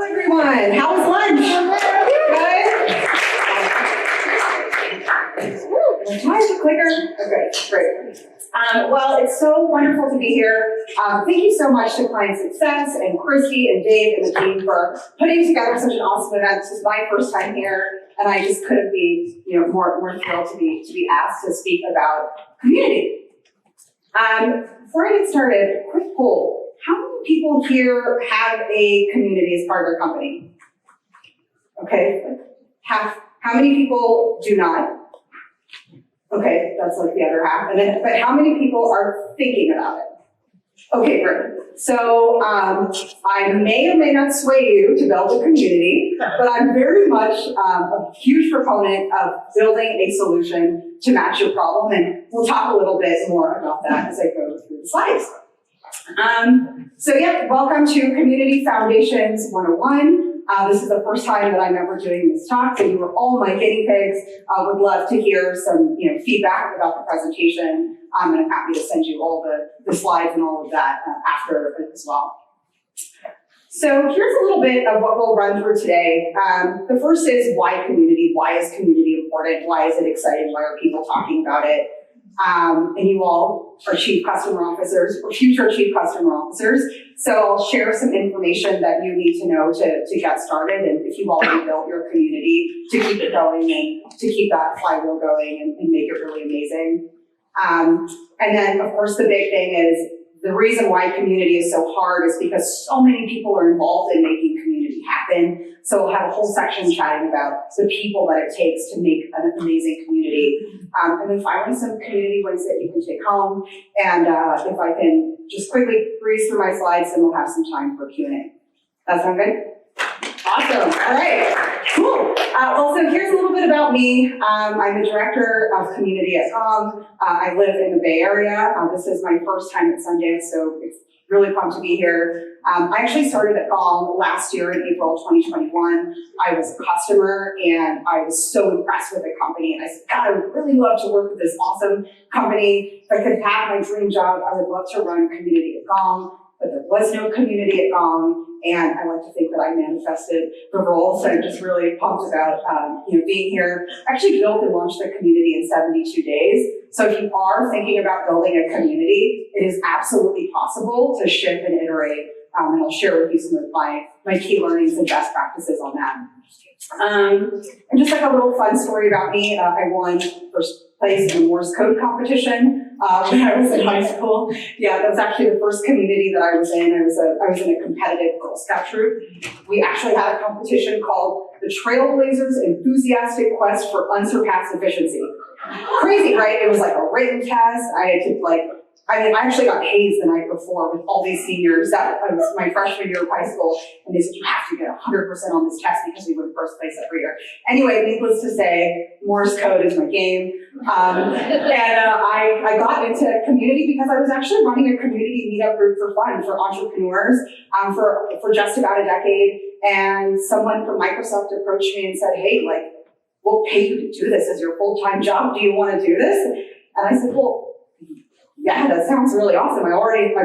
everyone. How was lunch? Good? Why is the clicker? Okay, great. Well, it's so wonderful to be here. Thank you so much to Client Success and Christy and Dave and the team for putting together such an awesome event. This is my first time here, and I just couldn't be, more thrilled to be asked to speak about community. Before I get started, quick poll. How many people here have a community as part of their company? Okay, half. How many people do not? Okay, that's like the other half. But how many people are thinking about it? Okay, great. So I may or may not sway you to build a community, but I'm very much a huge proponent of building a solution to match your problem, and we'll talk a little bit more about that as I go through the slides. Welcome to Community Foundations 101. This is the first time that I'm ever doing this talk, so you were all my guinea pigs. Would love to hear some feedback about the presentation, and I'm happy to send you all the slides and all of that after as well. So here's a little bit of what we'll run through today. The first is why community? Why is community important? Why is it exciting? Why are people talking about it? And you all are chief customer officers or future chief customer officers. So I'll share some information that you need to know to get started, and if you've already built your community, to keep it going and to keep that flywheel going and make it really amazing. And then of course the big thing is the reason why community is so hard is because so many people are involved in making community happen. So we'll have a whole section chatting about the people that it takes to make an amazing community. And then finally, some community wins that you can take home. And if I can just quickly breeze through my slides, then we'll have some time for Q&A. That sound good? Awesome. All right. Cool. So here's a little bit about me. I'm the director of community at Gong. I live in the Bay Area. This is my first time at Sundance, so it's really fun to be here. I actually started at Gong last year in April 2021. I was a customer and I was so impressed with the company. And I said, God, I would really love to work with this awesome company. If I could have my dream job, I would love to run community at Gong. But there was no community at Gong, and I like to think that I manifested the role, so I'm just really pumped about being here. I actually built and launched the community in 72 days, so if you are thinking about building a community, it is absolutely possible to ship and iterate, and I'll share with you some of my key learnings and best practices on that. And just like a little fun story about me, I won first place in the Morse code competition when I was in high school. Yeah, that was actually the first community that I was in. I was in a competitive Girl Scout troop. We actually had a competition called the Trailblazers Enthusiastic Quest for Unsurpassed Efficiency. Crazy, right? It was like a written test. I actually got hazed the night before with all these seniors. That was my freshman year of high school, and they said, you have to get 100% on this test because we win first place every year. Anyway, needless to say, Morse code is my game. I got into community because I was actually running a community meetup group for fun, for entrepreneurs, for just about a decade. And someone from Microsoft approached me and said, hey, we'll pay you to do this as your full-time job. Do you want to do this? And I said, well, yeah, that sounds really awesome. I'm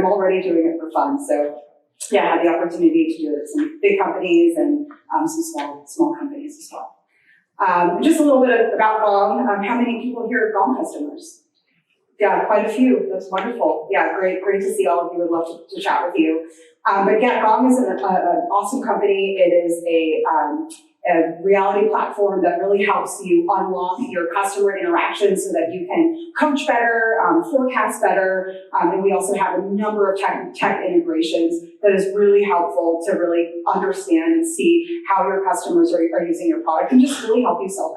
already doing it for fun. So yeah, I had the opportunity to do it with some big companies and some small companies as well. Just a little bit about Gong. How many people here are Gong customers? Yeah, quite a few. That's wonderful. Yeah, great to see all of you. Would love to chat with you. But yeah, Gong is an awesome company. It is a reality platform that really helps you unlock your customer interactions so that you can coach better, forecast better, and we also have a number of tech integrations that is really helpful to really understand and see how your customers are using your product and just really help you sell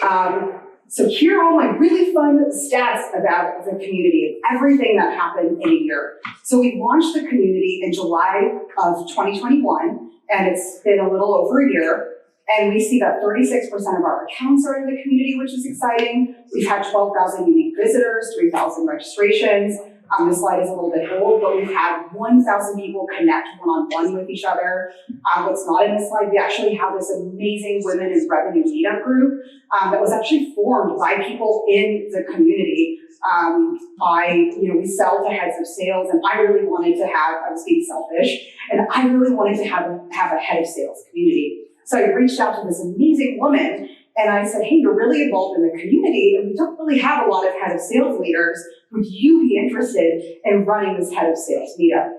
better. So here are all my really fun stats about the community and everything that happened in a year. So we launched the community in July of 2021, and it's been a little over a year. And we see that 36% of our accounts are in the community, which is exciting. We've had 12,000 unique visitors, 3,000 registrations. This slide is a little bit old, but we've had 1,000 people connect one-on-one with each other. What's not in this slide, we actually have this amazing Women in Revenue meetup group that was actually formed by people in the community We sell to heads of sales, and I really wanted to I was being selfish, and I really wanted to have a head of sales community. So I reached out to this amazing woman, and I said, hey, you're really involved in the community, and we don't really have a lot of head of sales leaders. Would you be interested in running this head of sales meetup?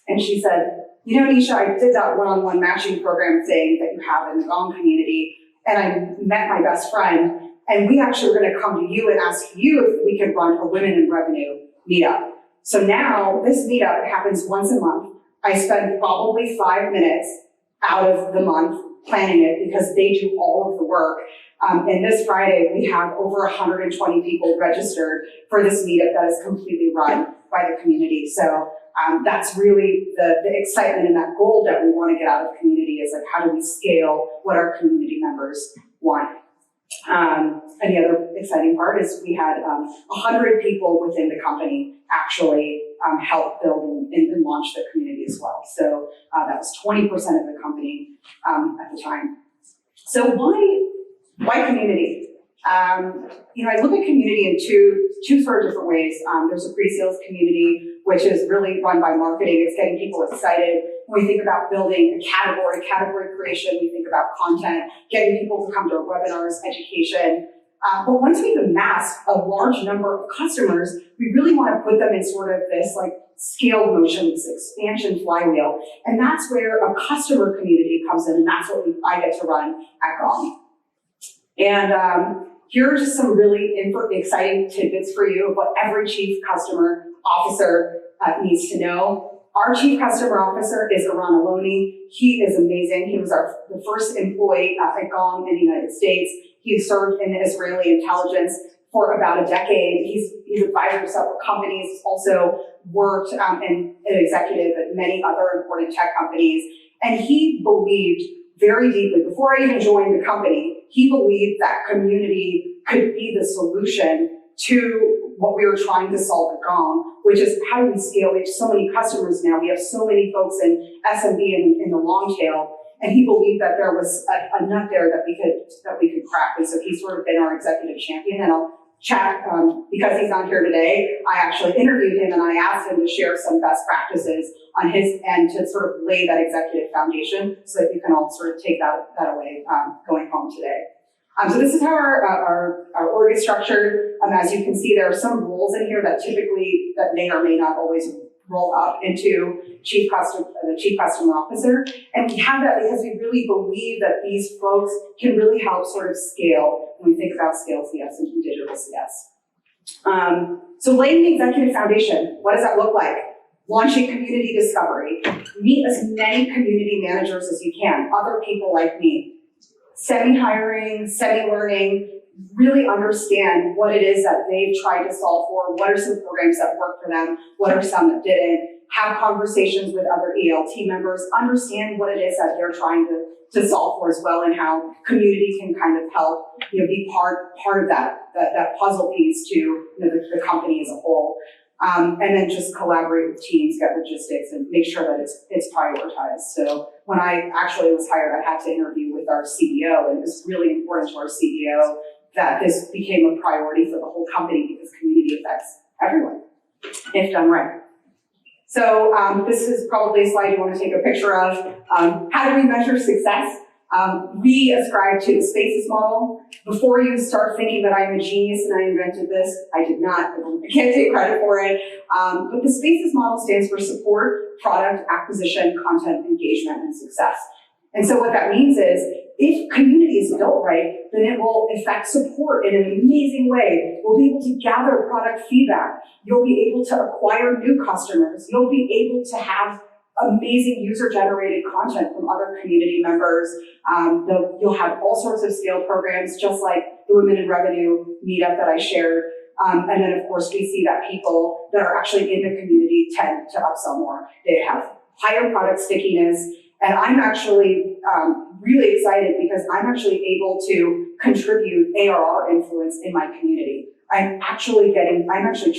And she said, Nisha, I did that one-on-one matching program thing that you have in the Gong community, and I met my best friend, and we actually were going to come to you and ask you if we could run a Women in Revenue meetup. So now this meetup happens once a month. I spend probably 5 minutes out of the month planning it because they do all of the work. And this Friday, we have over 120 people registered for this meetup that is completely run by the community. So that's really the excitement and that goal that we want to get out of community is like, how do we scale what our community members want? And the other exciting part is we had 100 people within the company actually help build and launch the community as well. So that was 20% of the company at the time. So why community? I look at community in two sort of different ways. There's a pre-sales community, which is really run by marketing. It's getting people excited. When we think about building a category creation, we think about content, getting people to come to our webinars, education. But once we've amassed a large number of customers, we really want to put them in sort of this like scale motion, this expansion flywheel. And that's where a customer community comes in, and that's what I get to run at Gong. And here are just some really exciting tidbits for you of what every chief customer officer needs to know. Our chief customer officer is Aran Aloni. He is amazing. He was the first employee at Gong in the United States. He served in the Israeli intelligence for about a decade. He's advised for several companies. He's also worked and an executive at many other important tech companies. And he believed very deeply, before I even joined the company, he believed that community could be the solution to what we were trying to solve at Gong, which is how do we scale? We have so many customers now. We have so many folks in SMB and in the long tail. And he believed that there was a nut there that we could crack. And so he's sort of been our executive champion. And I'll chat, because he's not here today, I actually interviewed him and I asked him to share some best practices on his end to sort of lay that executive foundation so that you can all sort of take that away going home today. So this is how our org is structured. As you can see, there are some roles in here that may or may not always roll up into the chief customer officer. And we have that because we really believe that these folks can really help sort of scale when we think about scale CS and digital CS. So laying the executive foundation, what does that look like? Launching community discovery. Meet as many community managers as you can, other people like me. Semi-hiring, semi-learning, really understand what it is that they've tried to solve for, what are some programs that work for them, what are some that didn't, have conversations with other ELT members, understand what it is that they're trying to solve for as well, and how community can kind of help, be part of that puzzle piece to the company as a whole. And then just collaborate with teams, get logistics, and make sure that it's prioritized. So when I actually was hired, I had to interview with our CEO, and it was really important to our CEO that this became a priority for the whole company because community affects everyone, if done right. So this is probably a slide you want to take a picture of. How do we measure success? We ascribe to the SPACES model. Before you start thinking that I'm a genius and I invented this, I did not. I can't take credit for it. But the SPACES model stands for support, product, acquisition, content, engagement, and success. And so what that means is, if community is built right, then it will affect support in an amazing way. We'll be able to gather product feedback. You'll be able to acquire new customers. You'll be able to have amazing user-generated content from other community members. You'll have all sorts of scale programs, just like the Women in Revenue meetup that I shared. And then, of course, we see that people that are actually in the community tend to upsell more. They have higher product stickiness. And I'm actually really excited because I'm actually able to contribute ARR influence in my community. I'm actually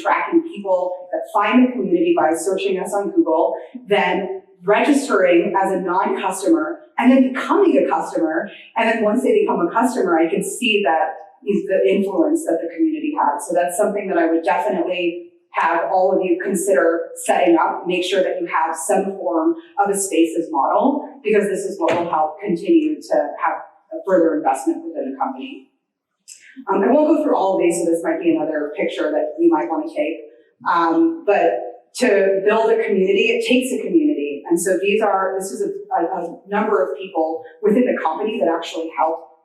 tracking people that find the community by searching us on Google, then registering as a non-customer, and then becoming a customer. And then once they become a customer, I can see that the influence that the community has. So that's something that I would definitely have all of you consider setting up. Make sure that you have some form of a spaces model, because this is what will help continue to have a further investment within the company. I won't go through all of these, so this might be another picture that you might want to take. But to build a community, it takes a community. And so this is a number of people within the company that actually help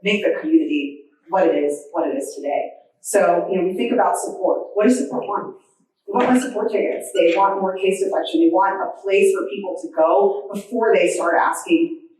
make the community what it is today. So, we think about support. What does support want? They want more support tickets. They want more case deflection. They want a place for people to go before they start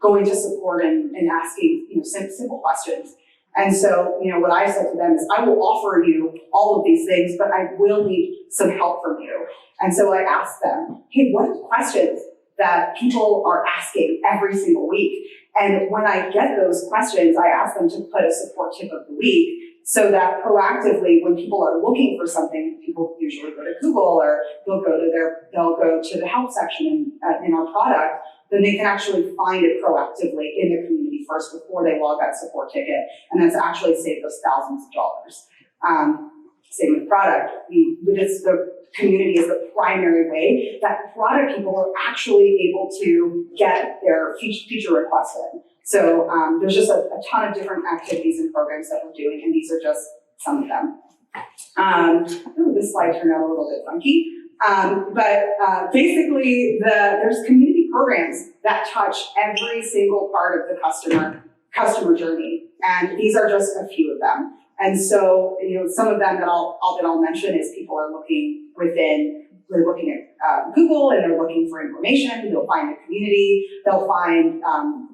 going to support and asking, simple questions. And so, what I said to them is, I will offer you all of these things, but I will need some help from you. And so I asked them, hey, what are the questions that people are asking every single week? And when I get those questions, I ask them to put a support tip of the week, so that proactively, when people are looking for something, people usually go to Google, or they'll go to the help section in our product, then they can actually find it proactively in the community first before they log that support ticket, and that's actually saved us thousands of dollars. Same with product. The community is the primary way that product people are actually able to get their feature requests in. So there's just a ton of different activities and programs that we're doing, and these are just some of them. This slide turned out a little bit funky. But basically, there's community programs that touch every single part of the customer journey, and these are just a few of them. And so, some of them that I'll mention is people are looking they're looking at Google, and they're looking for information. They'll find the community. They'll find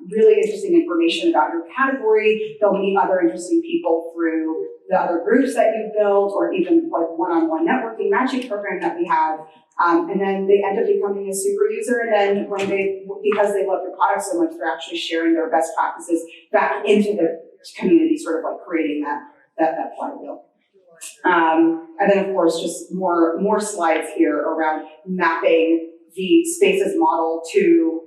really interesting information about your category. They'll meet other interesting people through the other groups that you've built, or even like one-on-one networking matching program that we have. And then they end up becoming a super user. And then because they love your product so much, they're actually sharing their best practices back into the community, sort of like creating that flywheel. And then, of course, just more slides here around mapping the spaces model to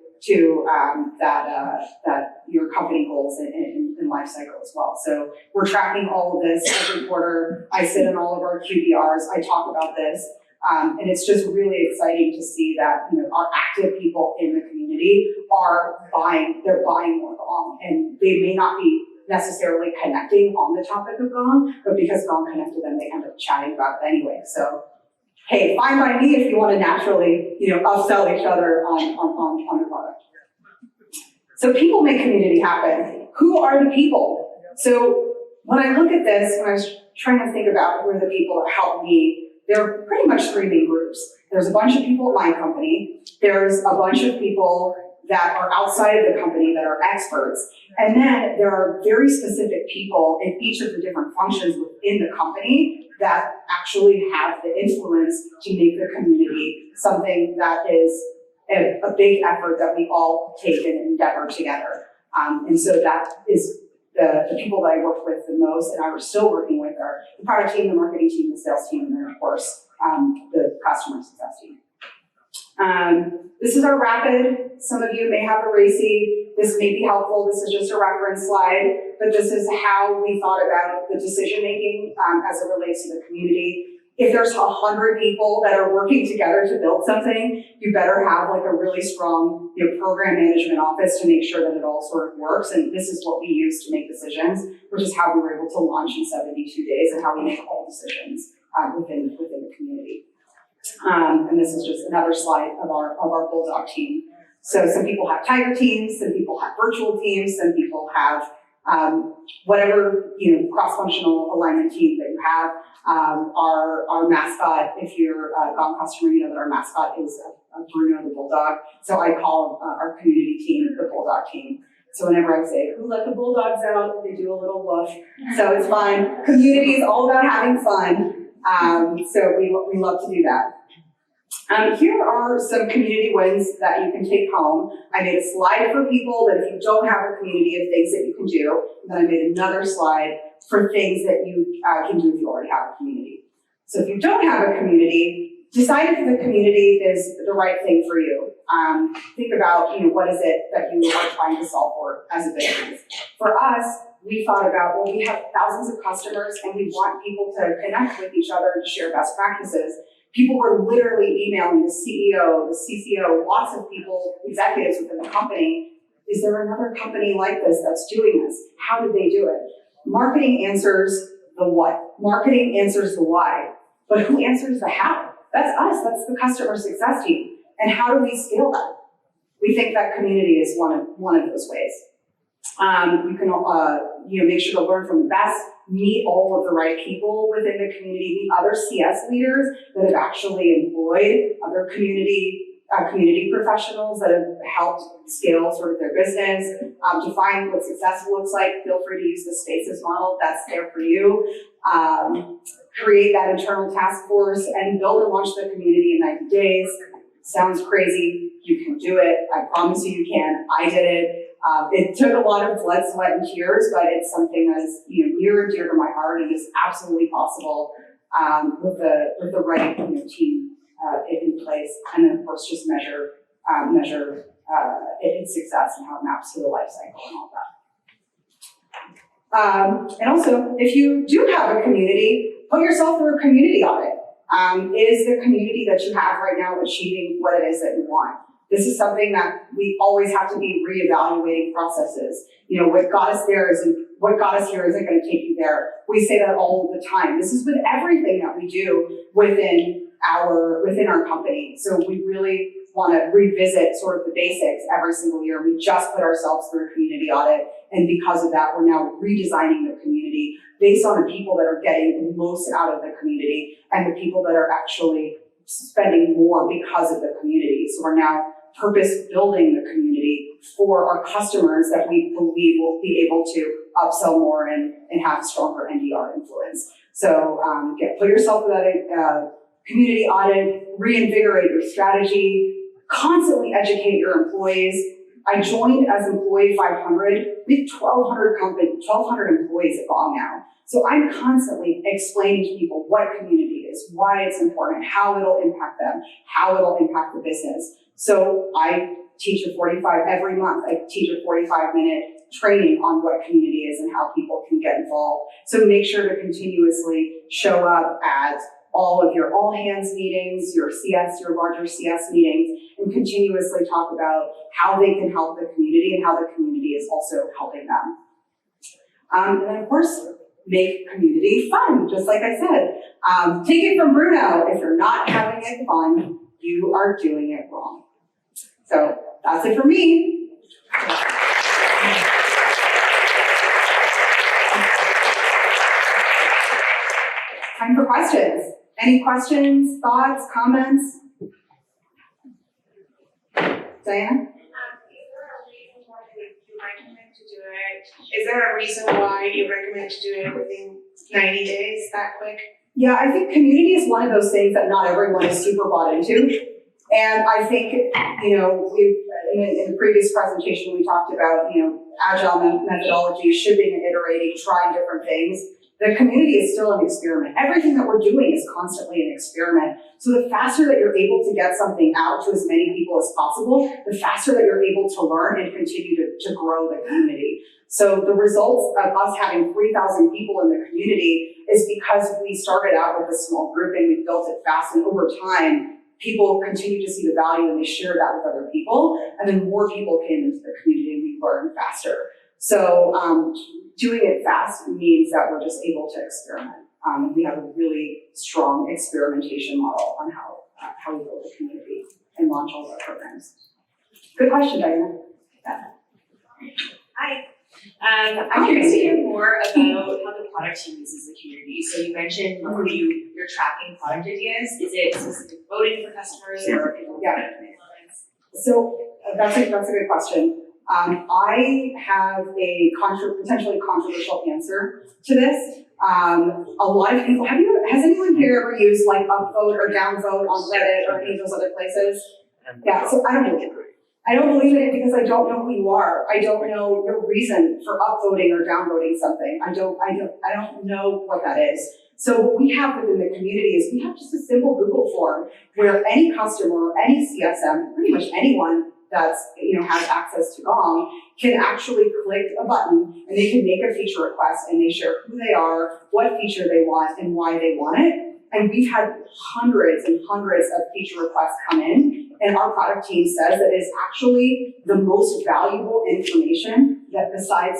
that your company goals in life cycle as well. So we're tracking all of this every quarter. I sit in all of our QBRs. I talk about this, and it's just really exciting to see that our active people in the community are buying. They're buying more Gong, and they may not be necessarily connecting on the topic of Gong, but because Gong connected them, they end up chatting about it anyway. So, hey, fine by me if you want to naturally, upsell each other on the product. So people make community happen. Who are the people? So when I look at this, when I was trying to think about who are the people that help me, there are pretty much three main groups. There's a bunch of people at my company. There's a bunch of people that are outside of the company that are experts. And then there are very specific people in each of the different functions within the company that actually have the influence to make the community something that is a big effort that we all take and endeavor together. And so that is the people that I work with the most, and I'm still working with, are the product team, the marketing team, the sales team, and then of course, the customer success team. This is our rapid. Some of you may have a RACI. This may be helpful. This is just a reference slide, but this is how we thought about the decision making as it relates to the community. If there's 100 people that are working together to build something, you better have like a really strong program management office to make sure that it all sort of works. And this is what we use to make decisions, which is how we were able to launch in 72 days and how we make all decisions within the community. And this is just another slide of our Bulldog team. So some people have tiger teams, some people have virtual teams, some people have whatever cross-functional alignment team that you have. Our mascot, if you're a Gong customer, you know that our mascot is a Bruno the Bulldog. So I call our community team the Bulldog team. So whenever I say, who let the Bulldogs out, they do a little woof. So it's fine. Community is all about having fun. So we love to do that. Here are some community wins that you can take home. I made a slide for people that if you don't have a community of things that you can do, and then I made another slide for things that you can do if you already have a community. So if you don't have a community, decide if the community is the right thing for you. Think about what is it that you are trying to solve for as a business. For us, we thought about, well, we have thousands of customers and we want people to connect with each other and to share best practices. People were literally emailing the CEO, the CCO, lots of people, executives within the company. Is there another company like this that's doing this? How did they do it? Marketing answers the what. Marketing answers the why. But who answers the how? That's us. That's the customer success team. And how do we scale that? We think that community is one of those ways. You can make sure to learn from the best, meet all of the right people within the community, meet other CS leaders that have actually employed other community professionals that have helped scale sort of their business, define what successful looks like. Feel free to use the spaces model, that's there for you. Create that internal task force and build and launch the community in 90 days. Sounds crazy, you can do it. I promise you can. I did it. It took a lot of blood, sweat, and tears, but it's something that's near and dear to my heart and is absolutely possible with the right team in place, and then of course just measure its success and how it maps to the life cycle and all that. And also, if you do have a community, put yourself through a community audit. Is the community that you have right now achieving what it is that you want? This is something that we always have to be reevaluating processes. What got us here isn't going to take you there. We say that all the time. This is with everything that we do within our company. So we really want to revisit sort of the basics every single year. We just put ourselves through a community audit, and because of that, we're now redesigning the community based on the people that are getting the most out of the community and the people that are actually spending more because of the community. So we're now purpose building the community for our customers that we believe will be able to upsell more and have stronger NDR influence. So put yourself through that community audit, reinvigorate your strategy, constantly educate your employees. I joined as employee 500. We have 1,200 employees at Gong now. So I'm constantly explaining to people what community is, why it's important, how it'll impact them, how it'll impact the business. So I teach every month, I teach a 45-minute training on what community is and how people can get involved. So make sure to continuously show up at all of your all-hands meetings, your larger CS meetings, and continuously talk about how they can help the community and how the community is also helping them. And then, of course, make community fun, just like I said. Take it from Bruno, if you're not having it fun, you are doing it wrong. So that's it for me. Time for questions. Any questions, thoughts, comments? Diana? Is there a reason why you recommend to do it within 90 days, that quick? Yeah, I think community is one of those things that not everyone is super bought into. And I think, in the previous presentation, we talked about, agile methodology, shipping and iterating, trying different things. The community is still an experiment. Everything that we're doing is constantly an experiment. So the faster that you're able to get something out to as many people as possible, the faster that you're able to learn and continue to grow the community. So the results of us having 3,000 people in the community is because we started out with a small group and we built it fast, and over time, people continue to see the value and they share that with other people, and then more people came into the community and we learned faster. So doing it fast means that we're just able to experiment. We have a really strong experimentation model on how we build a community and launch all of our programs. Good question, Diana. Yeah. Hi. I'm curious to hear more about how the product team uses the community. So you mentioned you're tracking product ideas. Is it specific voting for customers or people? Yeah. So that's a good question. I have a potentially controversial answer to this. A lot of people, has anyone here ever used like upvote or downvote on Reddit or any of those other places? Yeah, so I don't believe in it because I don't know who you are. I don't know your reason for upvoting or downvoting something. I don't know what that is. So what we have within the community is we have just a simple Google form where any customer or any CSM, pretty much anyone, that's, has access to Gong can actually click a button and they can make a feature request and they share who they are, what feature they want, and why they want it. And we've had hundreds and hundreds of feature requests come in, and our product team says that is actually the most valuable information that besides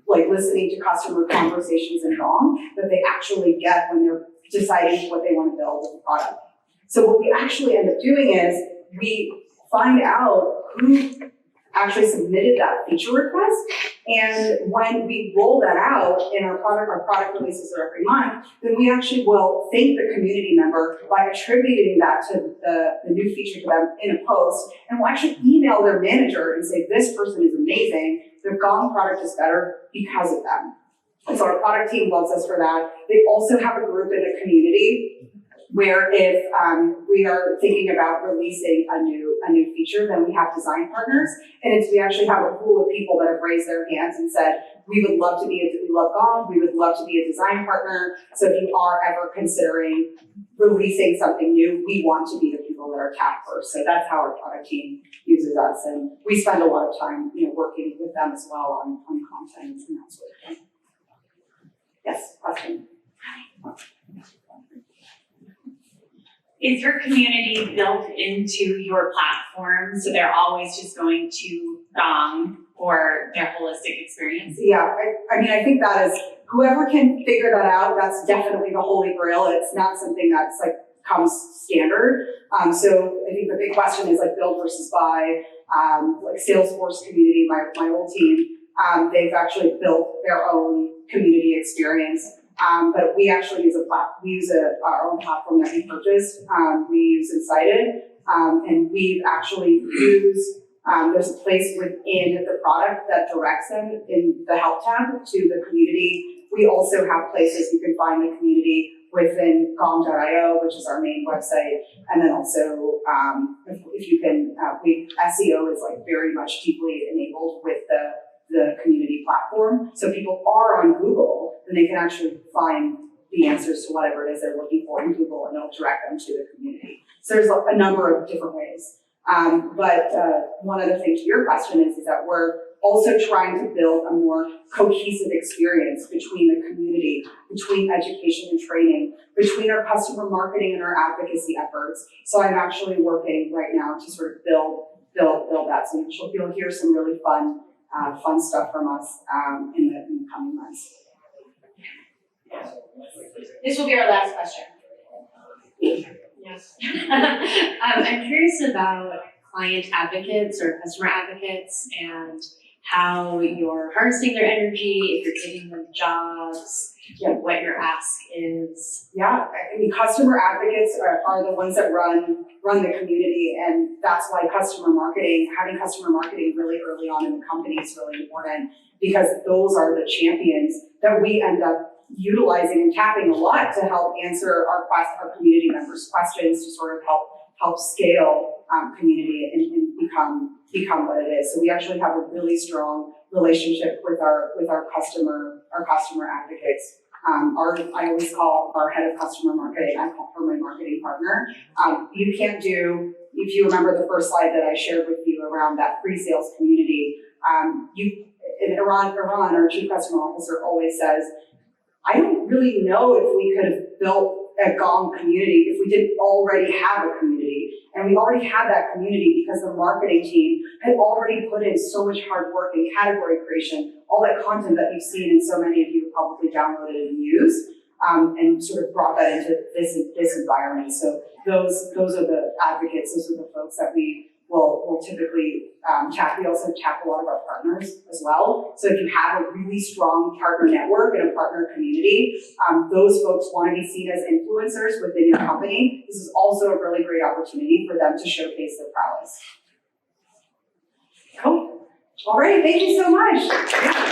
like listening to customer conversations in Gong, that they actually get when they're deciding what they want to build with the product. So what we actually end up doing is we find out who actually submitted that feature request, and when we roll that out in our product releases are every month, then we actually will thank the community member by attributing that to the new feature to them in a post, and we'll actually email their manager and say, this person is amazing, their Gong product is better because of them. And so our product team loves us for that. They also have a group in the community where if we are thinking about releasing a new feature, then we have design partners, and we actually have a pool of people that have raised their hands and said, we love Gong, we would love to be a design partner, so if you are ever considering releasing something new, we want to be the people that are tapped first. So that's how our product team uses us, and we spend a lot of time working with them as well on content and that sort of thing. Yes, question? Is your community built into your platform so they're always just going to Gong for their holistic experience? Yeah, I think that is, whoever can figure that out, that's definitely the holy grail. It's not something that's like comes standard. So I think the big question is like build versus buy. Like Salesforce community, my old team, they've actually built their own community experience. But we actually use our own platform that we purchased. We use Incited, and we've actually used, there's a place within the product that directs them in the help tab to the community. We also have places you can find the community within Gong.io, which is our main website. And then also, if you can, SEO is like very much deeply enabled with the community platform. So people are on Google, then they can actually find the answers to whatever it is they're looking for in Google, and it'll direct them to the community. So there's a number of different ways. But one other thing to your question is that we're also trying to build a more cohesive experience between the community, between education and training, between our customer marketing and our advocacy efforts. So I'm actually working right now to sort of build that. So you'll hear some really fun stuff from us in the coming months. This will be our last question. Yes. I'm curious about client advocates or customer advocates and how you're harnessing their energy, if you're giving them jobs, what your ask is. Yeah, I mean, customer advocates are the ones that run the community, and that's why having customer marketing really early on in the company is really important, because those are the champions that we end up utilizing and tapping a lot to help answer our community members' questions, to sort of help scale community and become what it is. So we actually have a really strong relationship with our customer advocates. I always call our head of customer marketing, I call her my marketing partner. You can't do, if you remember the first slide that I shared with you around that pre-sales community, Iran, our chief customer officer, always says, I don't really know if we could have built a Gong community if we didn't already have a community. And we already had that community because the marketing team had already put in so much hard work in category creation, all that content that you've seen and so many of you have probably downloaded and used, and sort of brought that into this environment. So those are the advocates, those are the folks that we will typically tap. We also tap a lot of our partners as well. So if you have a really strong partner network and a partner community, those folks want to be seen as influencers within your company. This is also a really great opportunity for them to showcase their prowess. Cool. All right, thank you so much.